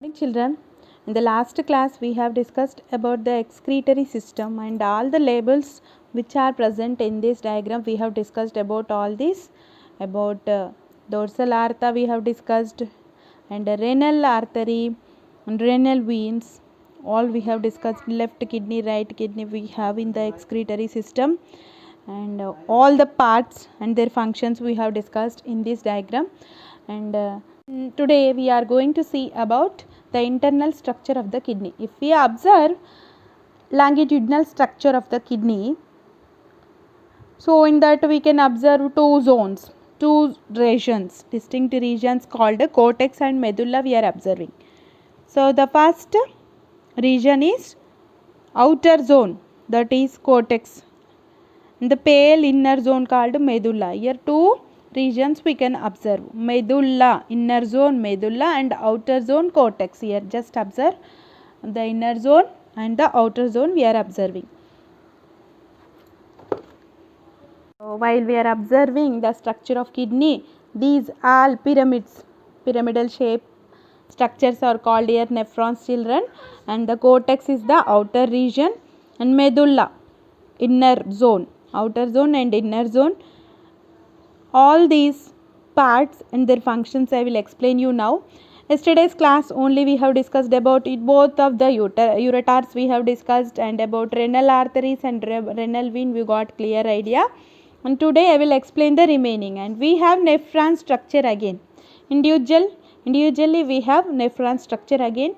Morning children, in the last class we have discussed about the excretory system and all the labels which are present in this diagram. We have discussed about all this, about dorsal aorta we have discussed, and renal artery and renal veins, all we have discussed. Left kidney, right kidney we have in the excretory system, and all the parts and their functions we have discussed in this diagram. And today we are going to see about the internal structure of the kidney. If we observe longitudinal structure of the kidney, so in that we can observe two zones, two regions, distinct regions called cortex and medulla we are observing. So the first region is outer zone, that is cortex, and the pale inner zone called medulla. Here two regions we can observe: medulla, inner zone medulla, and outer zone cortex. Here just observe the inner zone and the outer zone we are observing. So while we are observing the structure of kidney, these all pyramidal shape structures are called here nephrons children, and the cortex is the outer region and medulla inner zone, outer zone and inner zone. All these parts and their functions I will explain you now. Yesterday's class only we have discussed about it, both of the ureters we have discussed, and about renal arteries and renal vein we got clear idea. And today I will explain the remaining, and we have nephron structure again. Individually we have nephron structure again,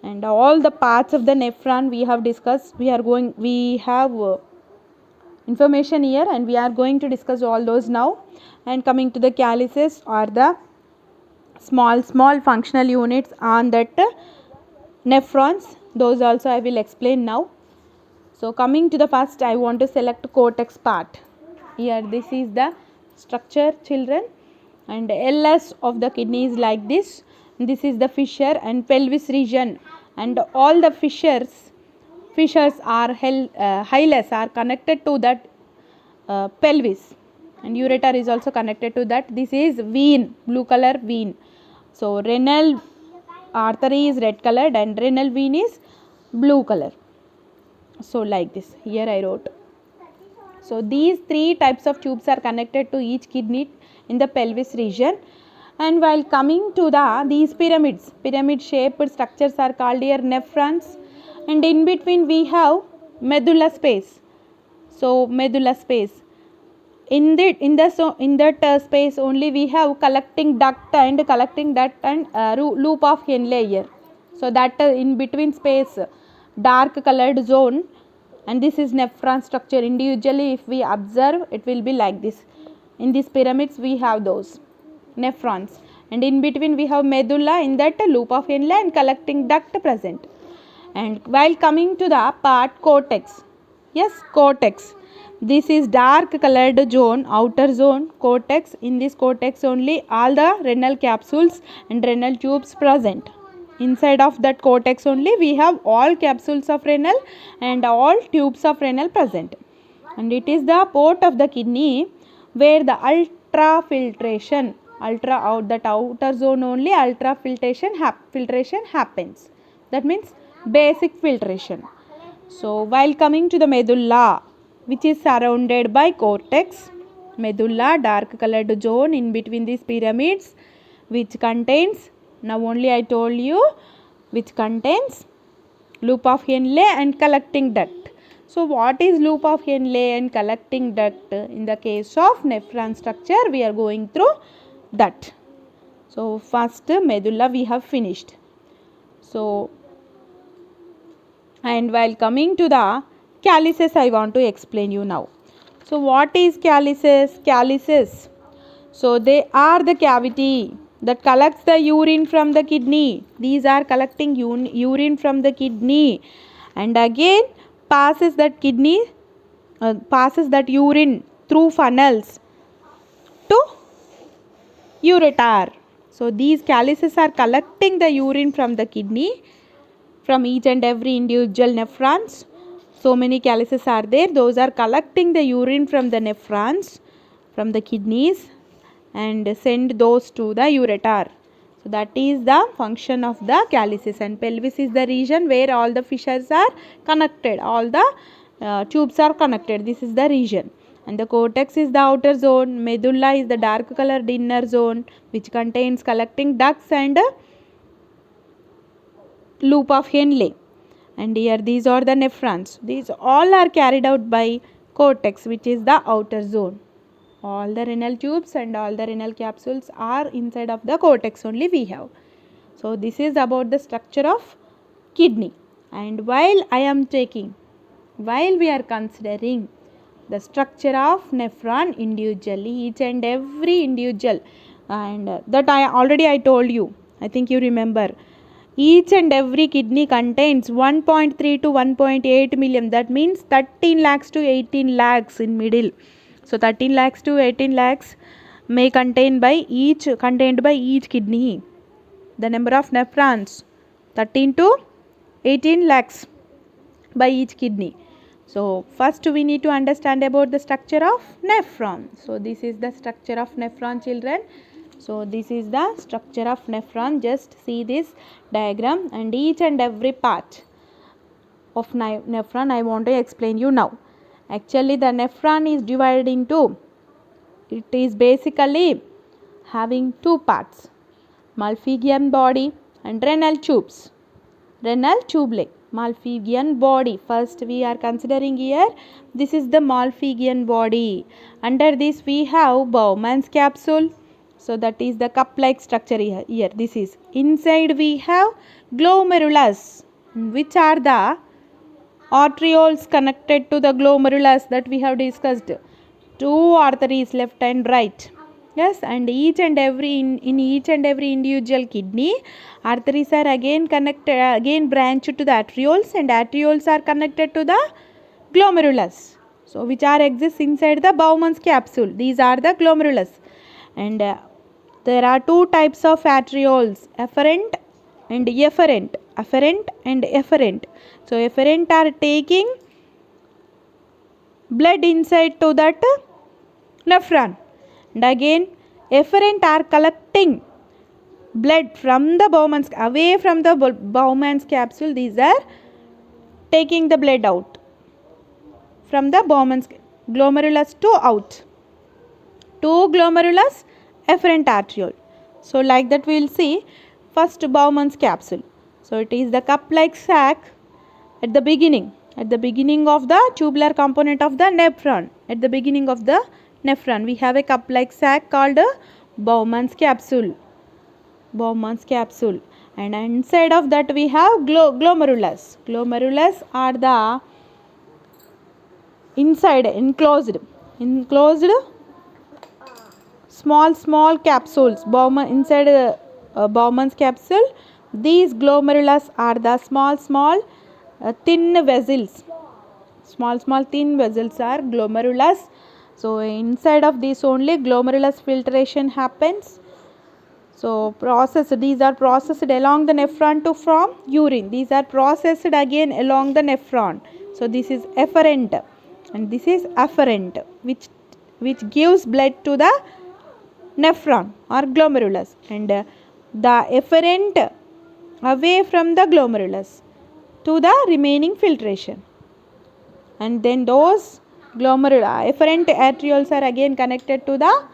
and all the parts of the nephron we have discussed. We have information here, and we are going to discuss all those now. And coming to the calyces, or the small functional units on that nephrons, those also I will explain now. So coming to the first, I want to select cortex part. Here this is the structure children, and LS of the kidney is like this. This is the fissure and pelvis region, and all the fissures are hilus are connected to that pelvis, and ureter is also connected to that. This is vein, blue color vein. So renal artery is red colored and renal vein is blue color. So like this, here I wrote. So these three types of tubes are connected to each kidney in the pelvis region. And while coming to these pyramid shaped structures are called here nephrons, and in between we have medulla space. So medulla space, in that space only we have collecting duct and loop of Henle here. So that in between space, dark colored zone, and this is nephron structure. Individually if we observe, it will be like this. In these pyramids we have those nephrons, and in between we have medulla, in that loop of Henle and collecting duct present. And while coming to the part cortex, yes, cortex, this is dark colored zone, outer zone, cortex. In this cortex only all the renal capsules and renal tubes present. Inside of that cortex only we have all capsules of renal and all tubes of renal present. And it is the port of the kidney where the ultrafiltration, that outer zone only ultrafiltration filtration happens. That means basic filtration. So while coming to the medulla, which is surrounded by cortex, medulla, dark colored zone in between these pyramids, which contains, now only I told you, which contains loop of Henle and collecting duct. So what is loop of Henle and collecting duct? In the case of nephron structure we are going through that. So first medulla we have finished. So, and while coming to the calyces, I want to explain you now. So what is calyces? Calyces, so they are the cavity that collects the urine from the kidney. These are collecting urine from the kidney, and again passes that urine through funnels to ureter. So these calyces are collecting the urine from the kidney, from each and every individual nephrons. So many calyces are there, those are collecting the urine from the nephrons, from the kidneys, and send those to the ureter. So that is the function of the calyces, and pelvis is the region where all the fissures are connected, all the tubes are connected. This is the region. And the cortex is the outer zone. Medulla is the dark colored inner zone which contains collecting ducts and loop of Henle. And here these are the nephrons. These all are carried out by cortex, which is the outer zone. All the renal tubes and all the renal capsules are inside of the cortex only we have. So this is about the structure of kidney. And while we are considering the structure of nephron individually, each and every individual, and that I told you, I think you remember, each and every kidney contains 1.3 to 1.8 million, that means 13 lakhs to 18 lakhs in middle. So 13 lakhs to 18 lakhs may contained by each kidney. The number of nephrons 13 to 18 lakhs by each kidney. So first we need to understand about the structure of nephron. So this is the structure of nephron, children. So this is the structure of nephron. Just see this diagram, and each and every part of nephron I want to explain you now. Actually the nephron is divided into, it is basically having two parts, Malpighian body and renal tubes. Renal tubule, Malpighian body. First we are considering here, this is the Malpighian body. Under this we have Bowman's capsule. So that is the cup like structure here. This is inside we have glomerulus, which are the arterioles connected to the glomerulus that we have discussed. Two arteries, left and right. Yes, and each and every in each and every individual kidney, arteries are again connected, again branched to the arterioles, and arterioles are connected to the glomerulus. So which are exists inside the Bowman's capsule. These are the glomerulus, and there are two types of arterioles, afferent and efferent. Afferent and efferent. So efferent are taking blood inside to that nephron, and again efferent are collecting blood from the Bowman's, away from the Bowman's capsule. These are taking the blood out from the Bowman's glomerulus to out. Two glomerulus, efferent arteriole. So like that we will see. First Bowman's capsule. So it is the cup like sac at the beginning of the tubular component of the nephron. At the beginning of the nephron we have a cup like sac called Bowman's capsule. Bowman's capsule, and inside of that we have glomerulus. Glomerulus are the inside enclosed small capsules. Inside Bowman's capsule, these glomerulus are the small thin vessels. Small thin vessels are glomerulus. So inside of this only glomerulus filtration happens. So these are processed along the nephron to form urine. These are processed again along the nephron. So this is efferent and this is afferent, which gives blood to the nephron or glomerulus, and the efferent away from the glomerulus to the remaining filtration. And then those efferent arterioles are again connected to the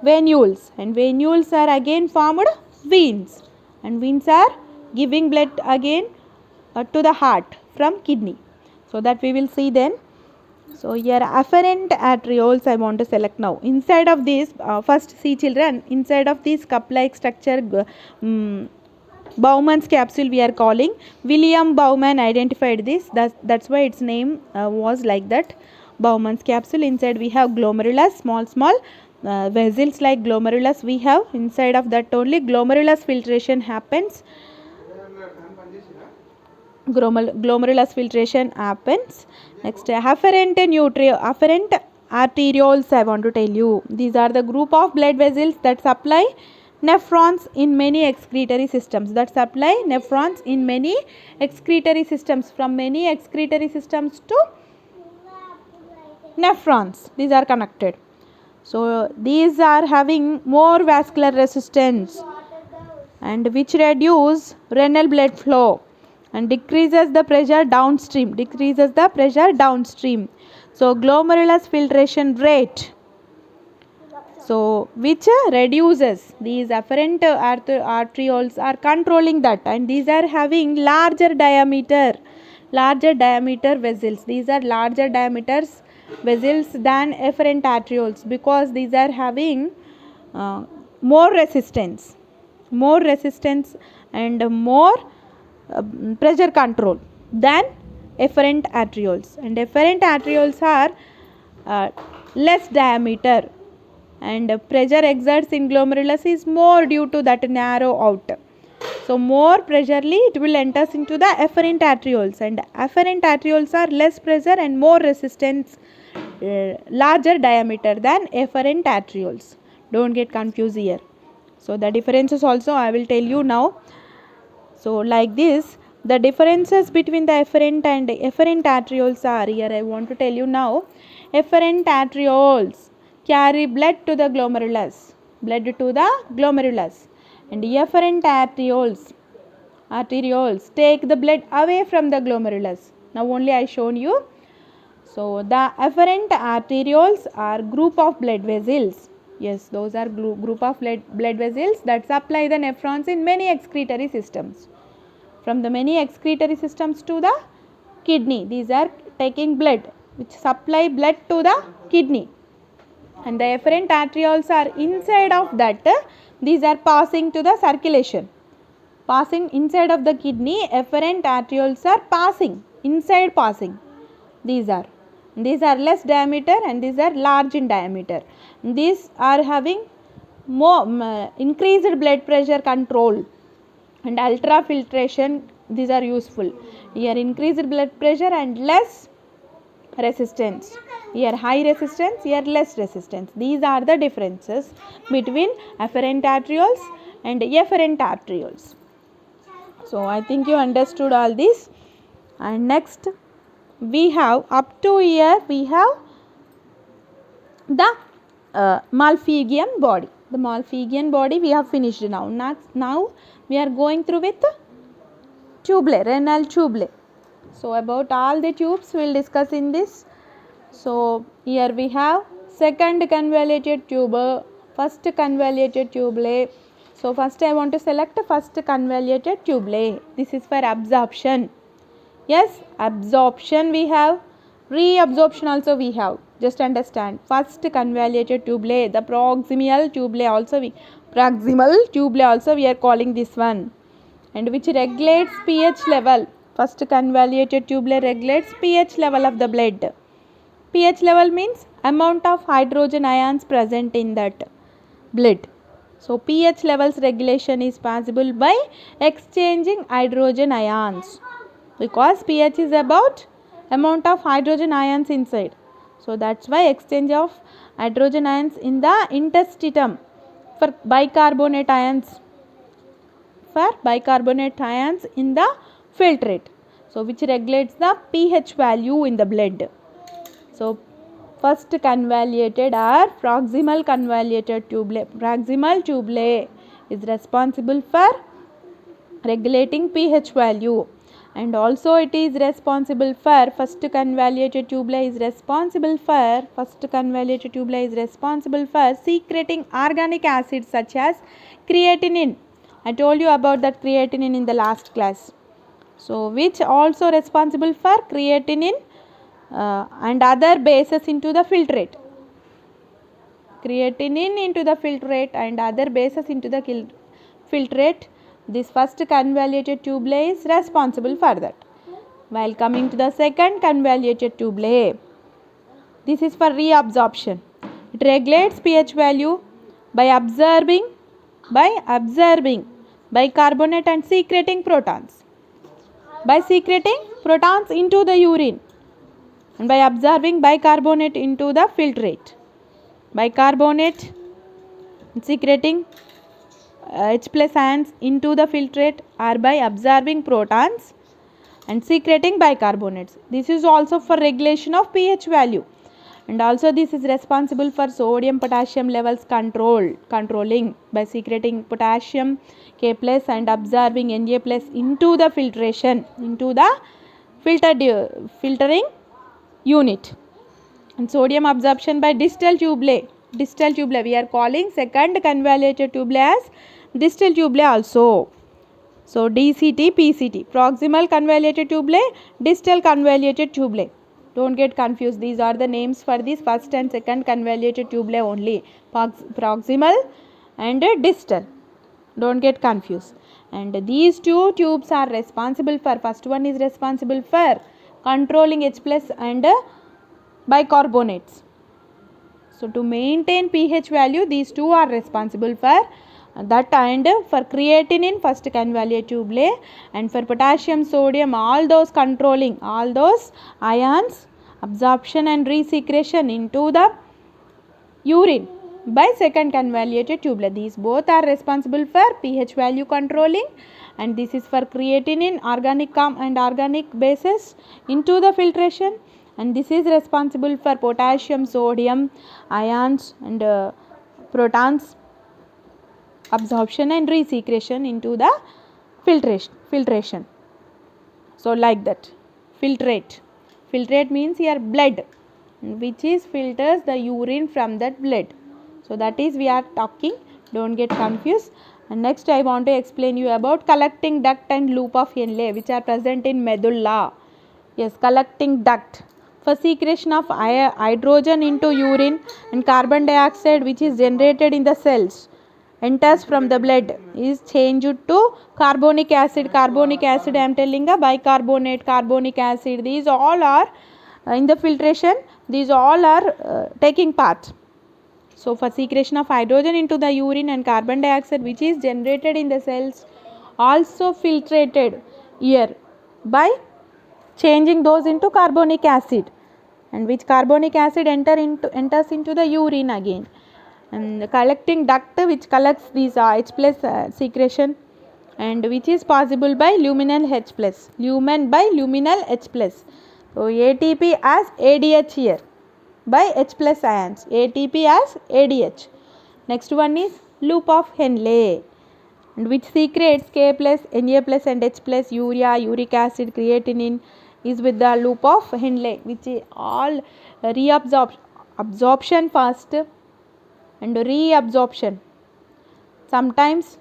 venules, and venules are again formed veins, and veins are giving blood again to the heart from kidney. So that we will see then. So here afferent arterioles I want to select now. Inside of this, first see children, inside of this cup like structure, Bowman's capsule we are calling. William Bowman identified this. That's why its name was like that, Bowman's capsule. Inside we have glomerulus, small vessels like glomerulus we have. Inside of that only glomerulus filtration happens. Glomerulus filtration happens. Next, afferent arterioles I want to tell you. These are the group of blood vessels that supply nephrons in many excretory systems. From many excretory systems to nephrons. These are connected. So these are having more vascular resistance. and which reduce renal blood flow and decreases the pressure downstream. So glomerulus filtration rate, so which reduces these afferent arterioles are controlling that, and these are having larger diameter vessels. These are larger diameters vessels than efferent arterioles because these are having more resistance and more pressure control than efferent arterioles, and efferent arterioles are less diameter, and pressure exerts in glomerulus is more due to that narrow out. So more pressurely it will enters into the efferent arterioles, and afferent arterioles are less pressure and more resistance, larger diameter than efferent arterioles. Don't get confused here. So the differences also I will tell you now. So like this, the differences between the efferent and efferent arterioles are here. I want to tell you now. Efferent arterioles carry blood to the glomerulus, and efferent arterioles take the blood away from the glomerulus. Now only I shown you. So the efferent arterioles are group of blood vessels. Yes, those are group of blood vessels that supply the nephrons in many excretory systems. From the many excretory systems to the kidney, these are taking blood, which supply blood to the kidney. And the efferent arterioles are inside of that. These are passing to the circulation. Passing inside of the kidney, efferent arterioles are passing. These are less diameter and these are large in diameter. These are having more increased blood pressure control and ultrafiltration. These are useful. Here increased blood pressure and less resistance. Here high resistance, here less resistance. These are the differences between afferent arterioles and efferent arterioles. So I think you understood all this. And next we have up to here we have the Malpighian body. The Malpighian body we have finished now. Now we are going through with tubulae, renal tubulae. So about all the tubes we will discuss in this. So here we have second convoluted tube, first convoluted tubulae. So first I want to select first convoluted tubulae. This is for absorption. Yes, absorption we have, reabsorption also we have. Just understand. First convoluted tubulae, the proximal tubulae also we are calling this one, and which regulates pH level. First convoluted tubulae regulates pH level of the blood. pH level means amount of hydrogen ions present in that blood. So pH levels regulation is possible by exchanging hydrogen ions, because pH is about amount of hydrogen ions inside. So that's why exchange of hydrogen ions in the interstitum for bicarbonate ions in the filtrate. So which regulates the pH value in the blood. So first convoluted or proximal convoluted tubulae. Proximal tubulae is responsible for regulating pH value, and also it is responsible for first convoluted tubulae is responsible for secreting organic acids such as creatinine. I told you about that creatinine in the last class. So which also responsible for creatinine and other bases into the filtrate. Creatinine into the filtrate and other bases into the filtrate. This first convoluted tubulae is responsible for that. While coming to the second convoluted tubulae, this is for reabsorption. It regulates pH value by observing bicarbonate and secreting protons. By secreting protons into the urine and by observing bicarbonate into the filtrate. Bicarbonate secreting H plus ions into the filtrate are by observing protons and secreting bicarbonates. This is also for regulation of pH value. and also this is responsible for sodium potassium levels controlling by secreting potassium K plus and absorbing Na plus into the filtration into the filtering unit. And sodium absorption by distal tubule we are calling second convoluted tubule as distal tubule also. So DCT, PCT, proximal convoluted tubule, distal convoluted tubule. Don't get confused. These are the names for this first and second convoluted tubule only. Proximal and distal. Don't get confused. And these two tubes are responsible for, first one is responsible for controlling H plus and bicarbonates. So to maintain pH value, these two are responsible for that, and for creatinine first convoluted tubule, and for potassium, sodium, all those controlling all those ions absorption and resecretion into the urine by second convoluted tubule. These both are responsible for pH value controlling, and this is for creatinine, organic and organic bases into the filtration, and this is responsible for potassium, sodium, ions and protons absorption and resecretion into the filtration. So like that. Filtrate means your blood, which is filters the urine from that blood. So that is we are talking, don't get confused. And next I want to explain you about collecting duct and loop of Henle, which are present in medulla. Yes, collecting duct for secretion of hydrogen into urine, and carbon dioxide which is generated in the cells enters from the blood is changed to carbonic acid. Carbonic acid, I am telling a bicarbonate, carbonic acid, these all are in the filtration, these all are taking part. So for secretion of hydrogen into the urine and carbon dioxide which is generated in the cells also filtrated here by changing those into carbonic acid, and which carbonic acid enters into the urine again. And the collecting duct which collects these H plus secretion, and which is possible by luminal H plus, luminal H plus. So ATP as ADH here by H plus ions, ATP as ADH. Next one is loop of Henle, and which secretes K plus, Na plus and H plus, urea, uric acid, creatinine is with the loop of Henle, which is all absorption first and reabsorption. Sometimes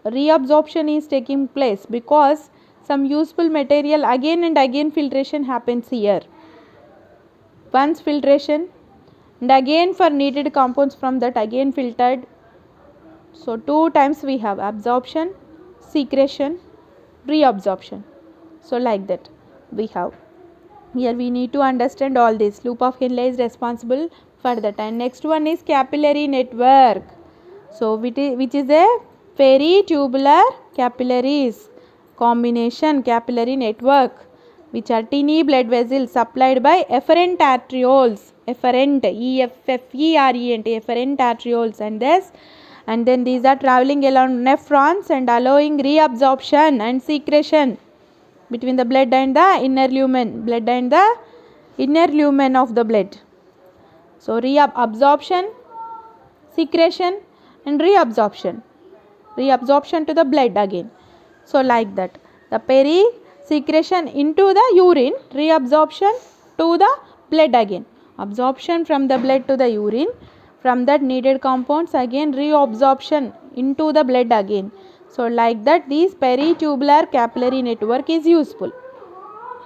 reabsorption is taking place because some useful material again and again filtration happens here. Once filtration and again for needed compounds from that again filtered. So two times we have absorption, secretion, reabsorption. So like that we have. Here we need to understand all this. Loop of Henle is responsible for that. And next one is capillary network. So which is a peritubular capillaries combination capillary network, which are tiny blood vessels supplied by efferent arterioles, efferent, EFFERENT, efferent arterioles, and then these are traveling along nephrons and allowing reabsorption and secretion between the blood and the inner lumen, of the blood. So absorption, secretion and reabsorption to the blood again. So like that, the secretion into the urine, reabsorption to the blood again, absorption from the blood to the urine, from that needed compounds again reabsorption into the blood again. So like that this peritubular capillary network is useful.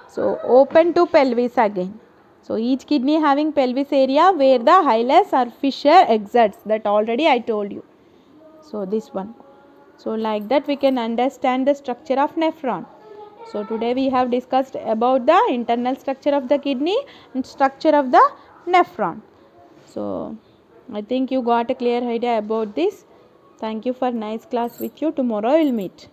So open to pelvis again. So each kidney having pelvis area where the hilus or fissure exits, that already I told you. So this one. So like that we can understand the structure of nephron. So today we have discussed about the internal structure of the kidney and structure of the nephron. So I think you got a clear idea about this. Thank you for nice class with you. Tomorrow we'll meet.